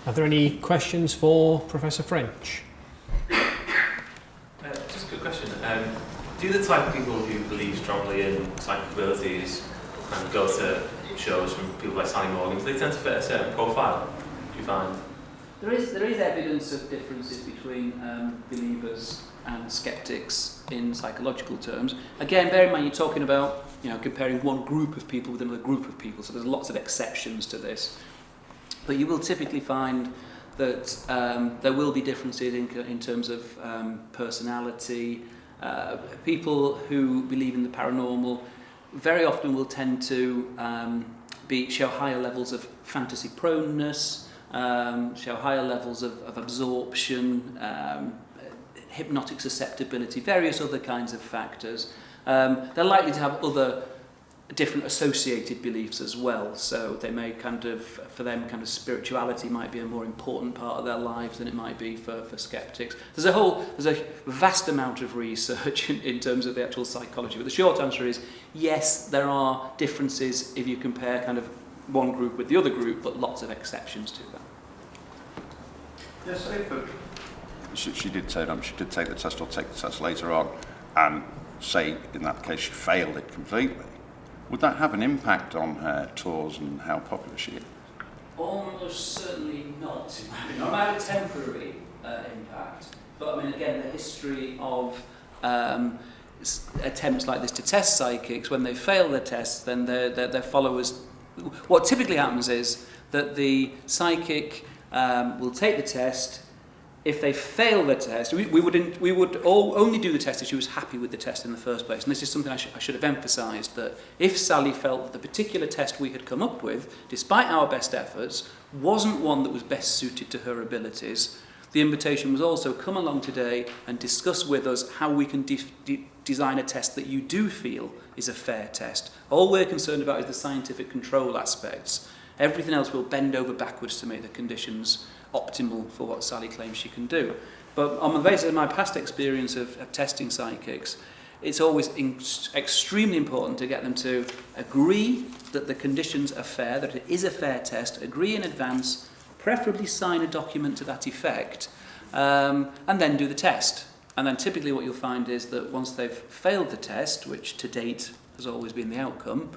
Are there any questions for Professor French? Just a quick question. Do the type of people who believe strongly in psychic abilities and go to shows from people like Sally Morgan, do they tend to fit a certain profile, do you find? There is evidence of differences between believers and skeptics in psychological terms. Again, bear in mind you're talking about comparing one group of people with another group of people, so there's lots of exceptions to this. But you will typically find that there will be differences in terms of personality. People who believe in the paranormal very often will tend to show higher levels of fantasy proneness, show higher levels of absorption, hypnotic susceptibility, various other kinds of factors. They're likely to have other different associated beliefs as well, so they may for them spirituality might be a more important part of their lives than it might be for skeptics. There's a vast amount of research in terms of the actual psychology, but the short answer is yes, there are differences if you compare one group with the other group, but lots of exceptions to that. Yes, she did say she did take the test or take the test later on, and say in that case she failed it completely. Would that have an impact on her tours and how popular she is? Almost certainly not. It might have a temporary impact, but I mean, again, the history of attempts like this to test psychics, when they fail their tests, then their followers. What typically happens is that the psychic will take the test. If they fail the test, we would all only do the test if she was happy with the test in the first place. And this is something I should have emphasised, that if Sally felt that the particular test we had come up with, despite our best efforts, wasn't one that was best suited to her abilities, the invitation was also come along today and discuss with us how we can design a test that you do feel is a fair test. All we're concerned about is the scientific control aspects. Everything else will bend over backwards to make the conditions optimal for what Sally claims she can do. But on the basis of my past experience of testing psychics, it's always extremely important to get them to agree that the conditions are fair, that it is a fair test, agree in advance, preferably sign a document to that effect, and then do the test. And then typically what you'll find is that once they've failed the test, which to date has always been the outcome,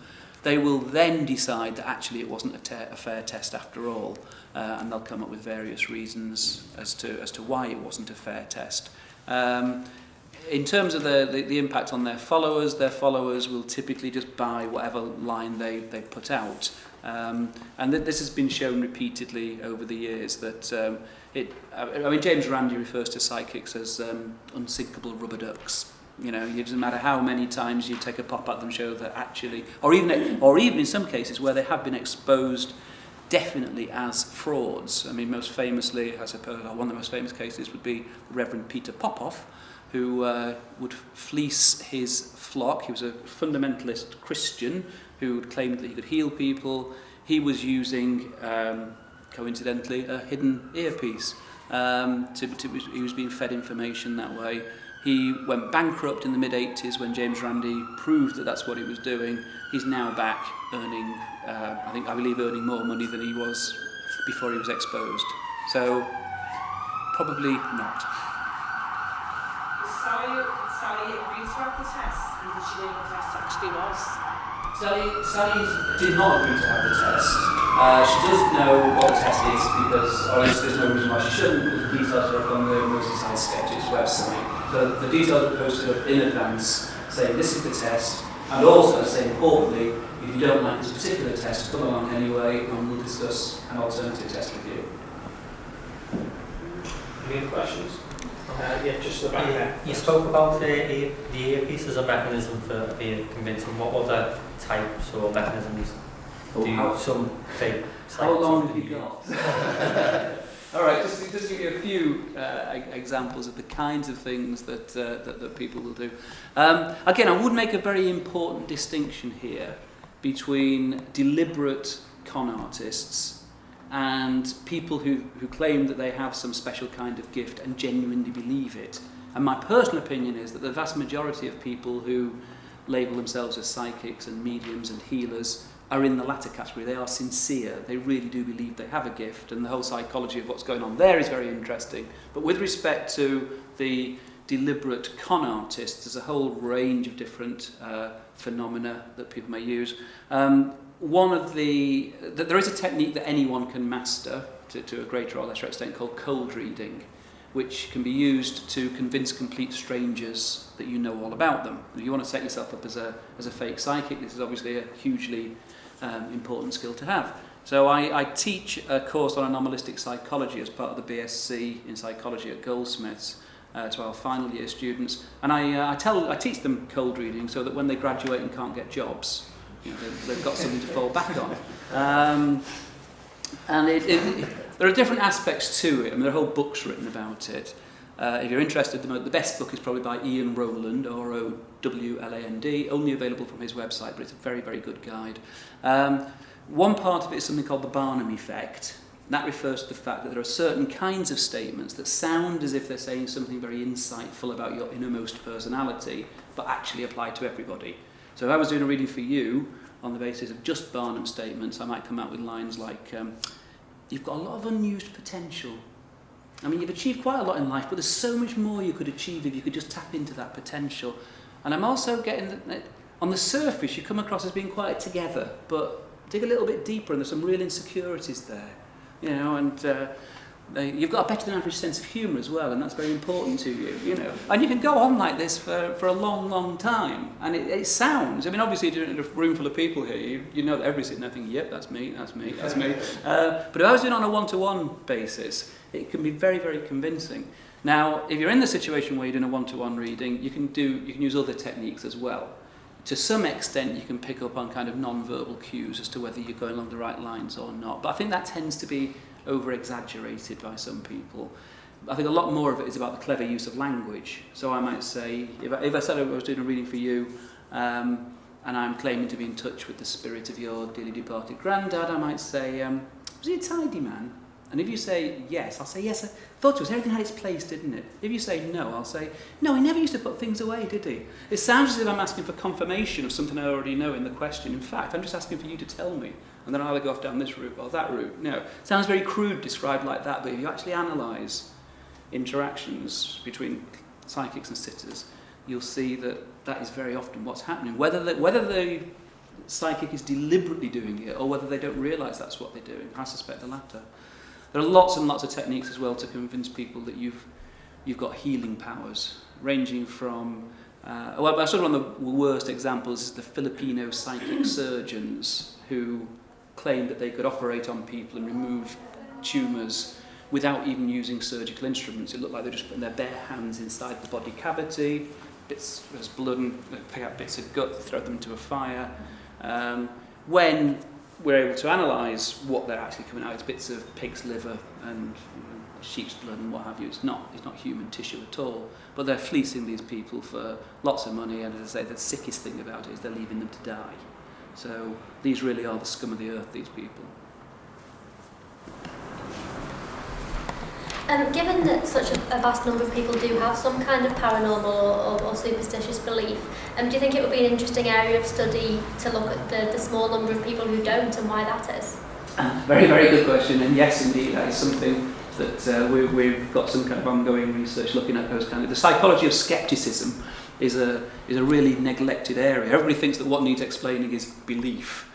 they will then decide that actually it wasn't a fair test after all, and they'll come up with various reasons as to why it wasn't a fair test. In terms of the impact on their followers will typically just buy whatever line they put out. And this has been shown repeatedly over the years that James Randi refers to psychics as unsinkable rubber ducks. It doesn't matter how many times you take a pop at them, show that actually, or even in some cases where they have been exposed definitely as frauds. I mean, most famously, I suppose, one of the most famous cases would be Reverend Peter Popoff, who would fleece his flock. He was a fundamentalist Christian who claimed that he could heal people. He was using, coincidentally, a hidden earpiece. He was being fed information that way. He went bankrupt in the mid-80s when James Randi proved that that's what he was doing. He's now back earning, I believe earning more money than he was before he was exposed. So, probably not. Sally agreed to have the test, and did she know what the test actually was? Sally did not agree to have the test. She does know what the test is because, or at least there's no reason why she shouldn't, because the details are up on the Merseyside Skeptics website. So the details are posted up in advance, saying this is the test, and also saying importantly, if you don't like this particular test, come along anyway, and we'll discuss an alternative test with you. Any other questions? Just the back there. You spoke about the earpiece as a mechanism for being convincing. What other types or mechanisms do some fake? How long have you got? All right, just to give you a few examples of the kinds of things that people will do. Again, I would make a very important distinction here between deliberate con artists and people who claim that they have some special kind of gift and genuinely believe it. And my personal opinion is that the vast majority of people who label themselves as psychics and mediums and healers are in the latter category. They are sincere. They really do believe they have a gift, and the whole psychology of what's going on there is very interesting. But with respect to the deliberate con artists, there's a whole range of different phenomena that people may use. There is a technique that anyone can master to a greater or lesser extent called cold reading, which can be used to convince complete strangers that you know all about them. If you want to set yourself up as a fake psychic, this is obviously a hugely important skill to have. So I teach a course on anomalistic psychology as part of the BSc in psychology at Goldsmiths to our final year students, and I teach them cold reading so that when they graduate and can't get jobs, they've got something to fall back on. And there are different aspects to it. I mean, there are whole books written about it. If you're interested, the best book is probably by Ian Rowland, Rowland, only available from his website, but it's a very, very good guide. One part of it is something called the Barnum effect. That refers to the fact that there are certain kinds of statements that sound as if they're saying something very insightful about your innermost personality, but actually apply to everybody. So if I was doing a reading for you on the basis of just Barnum statements, I might come out with lines like, you've got a lot of unused potential. I mean, you've achieved quite a lot in life, but there's so much more you could achieve if you could just tap into that potential. And I'm also getting that on the surface, you come across as being quite together, but dig a little bit deeper and there's some real insecurities there. And you've got a better than average sense of humour as well, and that's very important to you, And you can go on like this for a long, long time, and it sounds, I mean, obviously you're doing it in a room full of people here, you know that everybody's sitting there thinking, yep, that's me. But if I was doing it on a one-to-one basis, it can be very, very convincing. Now, if you're in the situation where you're doing a one-to-one reading, you can use other techniques as well. To some extent, you can pick up on kind of non-verbal cues as to whether you're going along the right lines or not. But I think that tends to be over-exaggerated by some people. I think a lot more of it is about the clever use of language. So I might say, if I said I was doing a reading for you, and I'm claiming to be in touch with the spirit of your dearly departed granddad, I might say, was he a tidy man? And if you say yes, I'll say, yes, I thought it was. Everything had its place, didn't it? If you say no, I'll say, no, he never used to put things away, did he? It sounds as if I'm asking for confirmation of something I already know in the question. In fact, I'm just asking for you to tell me. And then I'll either go off down this route or that route. No, it sounds very crude described like that, but if you actually analyse interactions between psychics and sitters, you'll see that that is very often what's happening. Whether the psychic is deliberately doing it or whether they don't realise that's what they're doing, I suspect the latter. There are lots and lots of techniques as well to convince people that you've got healing powers, ranging from, one of the worst examples is the Filipino psychic surgeons who claimed that they could operate on people and remove tumours without even using surgical instruments. It looked like they were just putting their bare hands inside the body cavity, there's blood, and pick out bits of gut, throw them into a fire. When we're able to analyse what they're actually coming out, it's bits of pig's liver and sheep's blood and what have you. It's not human tissue at all. But they're fleecing these people for lots of money, and as I say, the sickest thing about it is they're leaving them to die. So these really are the scum of the earth, these people. Given that such a vast number of people do have some kind of paranormal or superstitious belief, do you think it would be an interesting area of study to look at the small number of people who don't and why that is? Very, very good question, and yes, indeed, that is something that we've got some kind of ongoing research looking at those kind of. The psychology of skepticism is a really neglected area. Everybody thinks that what needs explaining is belief.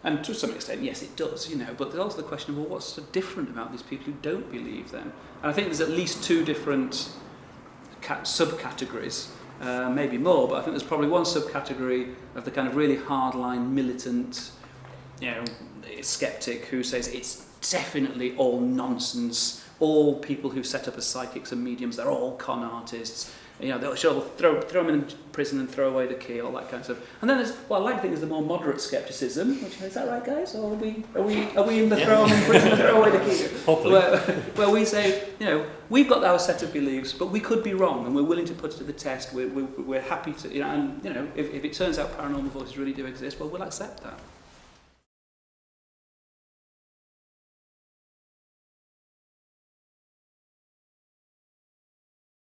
And to some extent, yes, it does, but there's also the question of, well, what's so different about these people who don't believe them? And I think there's at least two different subcategories, maybe more, but I think there's probably one subcategory of the kind of really hardline, militant, skeptic who says it's definitely all nonsense. All people who set up as psychics and mediums, they're all con artists. They'll throw them in prison and throw away the key, all that kind of stuff. And then there's, what I like to think is the more moderate scepticism, which is that right, guys? Or are we in the throw them in prison and throw away the key? Hopefully. Where we say, we've got our set of beliefs, but we could be wrong, and we're willing to put it to the test. We're happy to, if it turns out paranormal forces really do exist, well, we'll accept that.